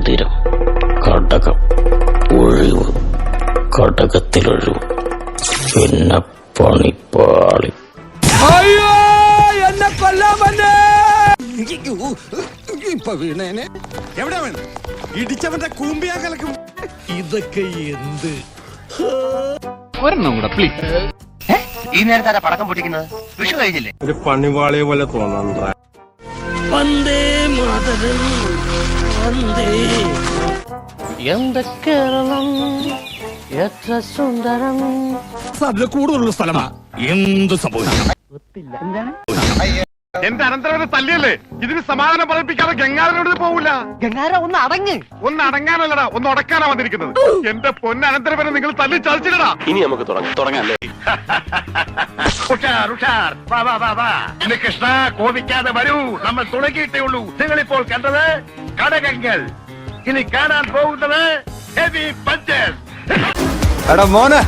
മന്ദിരം, കടകം, ഒഴിവ്, കടകത്തിലൊഴിവ്, പിന്നെ പണിപ്പാളി. അയ്യോ എന്നെ കൊല്ലാൻ വന്നേ. ഇപ്പൊ വീണേനെ എവിടെ വേണം ഇടിച്ചവന്റെ കൂമ്പിയാ കലക്കും. ഇതൊക്കെ എന്ത് ഒരെണ്ണം കൂടെ പ്ലീസ്. ഈ നേരത്തെ പടക്കം പൊട്ടിക്കുന്നത് വിഷു കഴിഞ്ഞില്ലേ? ഒരു പണിവാളിയെ പോലെ തോന്നാൻ. വന്ദേ മാതരം, വന്ദേ. എന്ത് കേരളം എത്ര സുന്ദരം. സാധ്യത കൂടുതലുള്ള സ്ഥലമാ. എന്ത് സംഭവിക്കും? എന്റെ അനന്തരവനെ തല്ലിയല്ലേ, ഇതിന് സമാധാനം പറയിപ്പിക്കാതെ ഗംഗാധരനോട് പോകൂല. ഗംഗാര ഒന്ന് അടങ്ങ്. ഒന്ന് അടങ്ങാനല്ലടാ, ഒന്ന് ഉടക്കാനാ വന്നിരിക്കുന്നത്. എന്റെ പൊന്ന അനന്തരവനെ നിങ്ങൾ തല്ലി ചതിച്ചില്ലടാ. ഇനി നമുക്ക് തുടങ്ങാല്ലേ? കൃഷ്ണ കോപിക്കാതെ വരൂ, നമ്മൾ തുടങ്ങിയിട്ടേ ഉള്ളൂ. നിങ്ങളിപ്പോൾ കണ്ടത് കടകങ്ങൾ, ഇനി കാണാൻ പോകുന്നത് ഹെവി പഞ്ചസ്. എടാ മോനെ